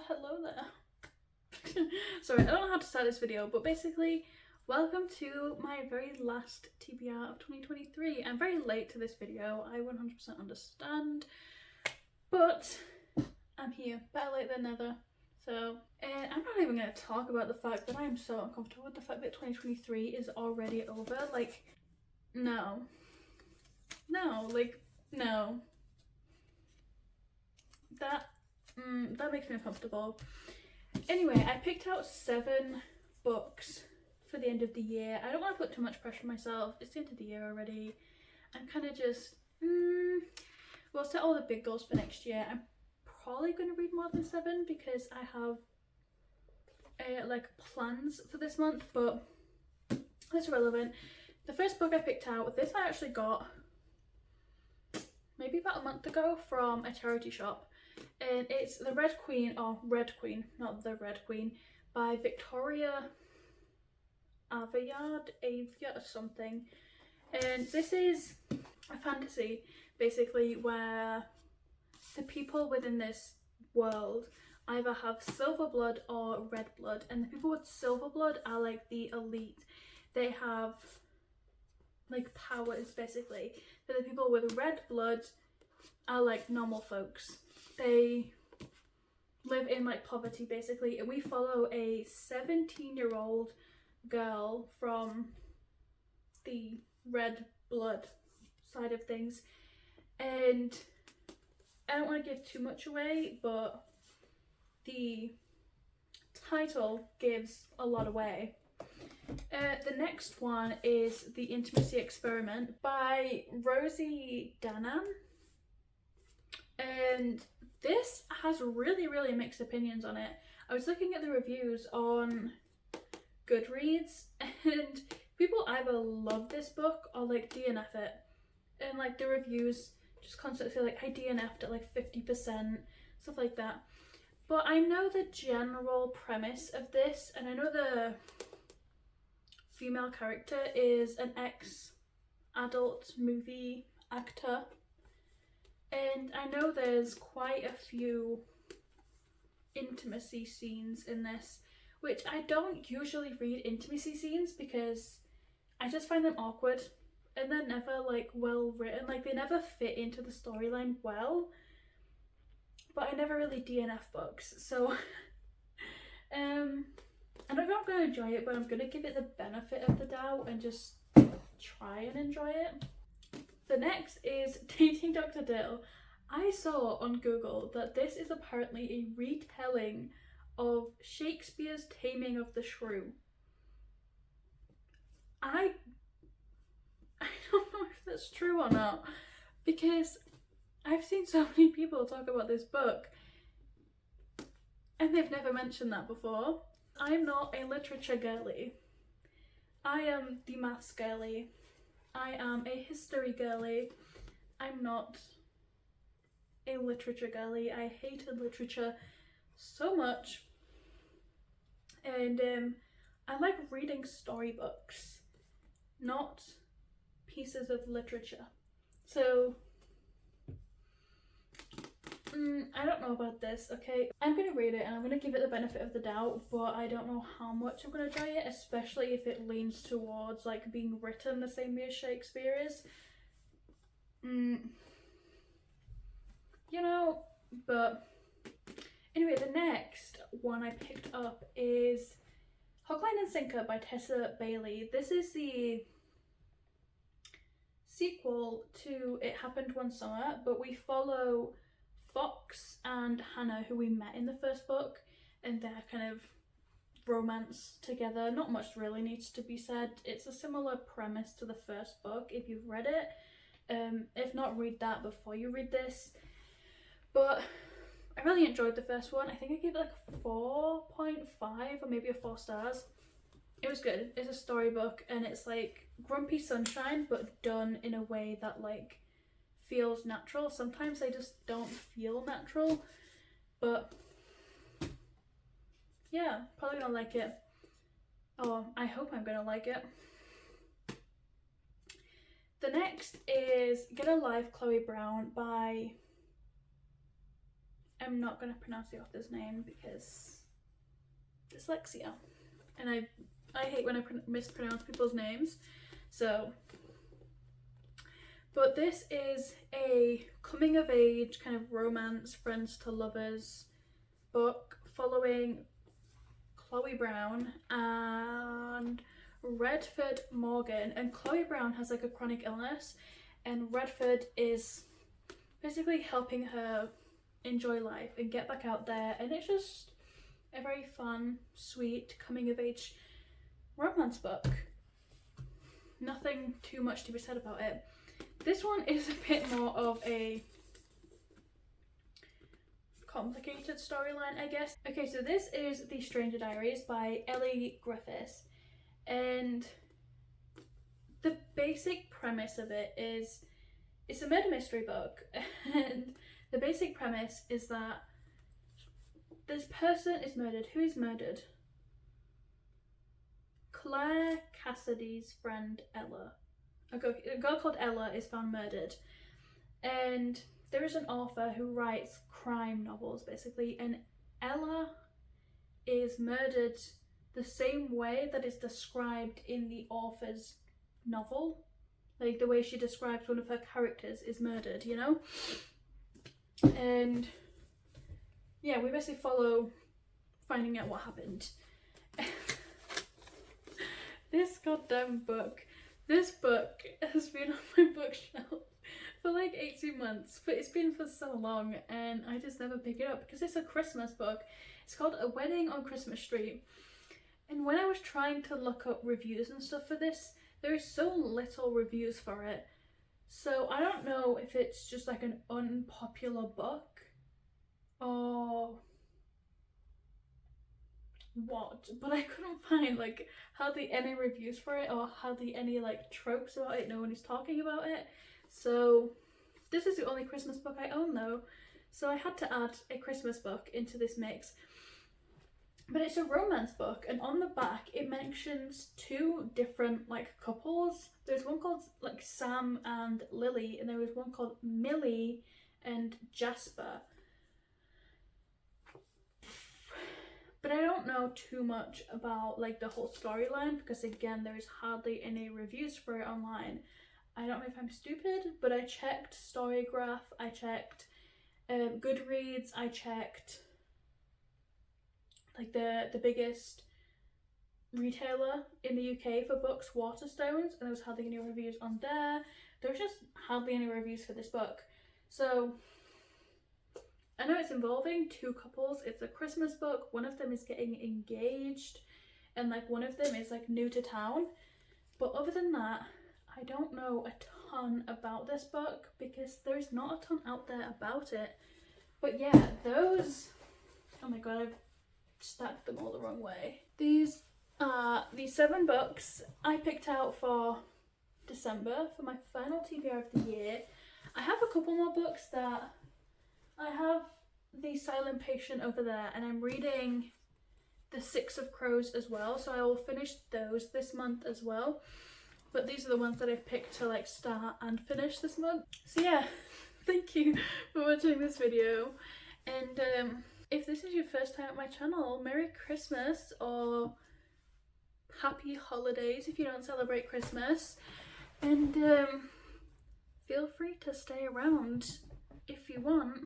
Hello there. Sorry, I don't know how to start this video, but basically, welcome to my very last TBR of 2023. I'm very late to this video, I 100% understand, but I'm here, better late than never. So, I'm not even going to talk about the fact that I am so uncomfortable with the fact that 2023 is already over. Like, no. No, like, no. That makes me uncomfortable. Anyway, I picked out 7 books for the end of the year. I don't want to put too much pressure on myself. It's the end of the year already. I'm kind of just, we'll set all the big goals for next year. I'm probably going to read more than 7 because I have like plans for this month, but that's irrelevant. The first book I picked out, this I actually got maybe about a month ago from a charity shop, and it's The Red Queen, or Red Queen, not The Red Queen, by Victoria Aveyard or something. And this is a fantasy basically where the people within this world either have silver blood or red blood, and the people with silver blood are like the elite. They have like powers basically, but the people with red blood are like normal folks. They live in like poverty basically, and we follow a 17-year-old girl from the red blood side of things. And I don't want to give too much away, but the title gives a lot away. The next one is The Intimacy Experiment by Rosie Danan, and this has really mixed opinions on it. I was looking at the reviews on Goodreads, and people either love this book or like DNF it, and like the reviews just constantly say like I DNF'd at like 50%, stuff like that. But I know the general premise of this, and I know the female character is an ex-adult movie actor, and I know there's quite a few intimacy scenes in this, which I don't usually read intimacy scenes because I just find them awkward, and they're never like well written, like they never fit into the storyline well. But I never really DNF books, so I don't know if I'm going to enjoy it, but I'm going to give it the benefit of the doubt and just try and enjoy it. The next is Dating Dr. Dill. I saw on Google that this is apparently a retelling of Shakespeare's Taming of the Shrew. I don't know if that's true or not, because I've seen so many people talk about this book and they've never mentioned that before. I'm not a literature girly. I am the maths girly. I am a history girly. I'm not a literature girly. I hated literature so much. And I like reading storybooks, not pieces of literature. So I don't know about this, okay? I'm gonna read it and I'm gonna give it the benefit of the doubt, but I don't know how much I'm gonna enjoy it, especially if it leans towards like being written the same way as Shakespeare is. You know, but anyway, the next one I picked up is Hook, Line and Sinker by Tessa Bailey. This is the sequel to It Happened One Summer, but we follow Fox and Hannah, who we met in the first book, and their kind of romance together. Not much really needs to be said. It's a similar premise to the first book if you've read it. If not, read that before you read this. But I really enjoyed the first one. I think I gave it like a 4.5 or maybe a 4 stars. It was good. It's a storybook and it's like Grumpy Sunshine but done in a way that like feels natural. Sometimes they just don't feel natural, but yeah, probably gonna like it. Oh, I hope I'm gonna like it. The next is Get a Life, Chloe Brown by I'm not going to pronounce the author's name because dyslexia, and I hate when I mispronounce people's names. So, but this is a coming of age kind of romance, friends to lovers book following Chloe Brown and Redford Morgan. And Chloe Brown has like a chronic illness, and Redford is basically helping her enjoy life and get back out there, and it's just a very fun, sweet coming of age romance book. Nothing too much to be said about it. This one is a bit more of a complicated storyline, I guess. Okay, so this is The Stranger Diaries by Ellie Griffiths, and the basic premise of it is it's a murder mystery book, and the basic premise is that this person is murdered. Who is murdered? Claire Cassidy's friend Ella. A girl called Ella is found murdered, and there is an author who writes crime novels basically, and Ella is murdered the same way that is described in the author's novel. Like the way she describes one of her characters is murdered, you know? And yeah, we basically follow finding out what happened. This goddamn book. This book has been on my bookshelf for like 18 months, but it's been for so long and I just never pick it up because it's a Christmas book. It's called A Wedding on Christmas Street. And when I was trying to look up reviews and stuff for this, there is so little reviews for it. So I don't know if it's just like an unpopular book or what, but I couldn't find like hardly any reviews for it or hardly any like tropes about it. No one is talking about it. So this is the only Christmas book I own though, so I had to add a Christmas book into this mix. But it's a romance book, and on the back it mentions two different like couples. There's one called like Sam and Lily, and there was one called Millie and Jasper. But I don't know too much about like the whole storyline because again there is hardly any reviews for it online. I don't know if I'm stupid, but I checked Storygraph, I checked Goodreads, I checked like the biggest retailer in the UK for books, Waterstones, and there was hardly any reviews on there. There was just hardly any reviews for this book. So I know it's involving two couples. It's a Christmas book. One of them is getting engaged and like one of them is like new to town. But other than that, I don't know a ton about this book because there's not a ton out there about it. But yeah, those, oh my god, I've stacked them all the wrong way. These are the 7 books I picked out for December for my final TBR of the year. I have a couple more books that I have The Silent Patient over there, and I'm reading The Six of Crows as well, so I will finish those this month as well. But these are the ones that I've picked to like start and finish this month. So yeah, thank you for watching this video. And if this is your first time at my channel, Merry Christmas or Happy Holidays if you don't celebrate Christmas. And feel free to stay around if you want.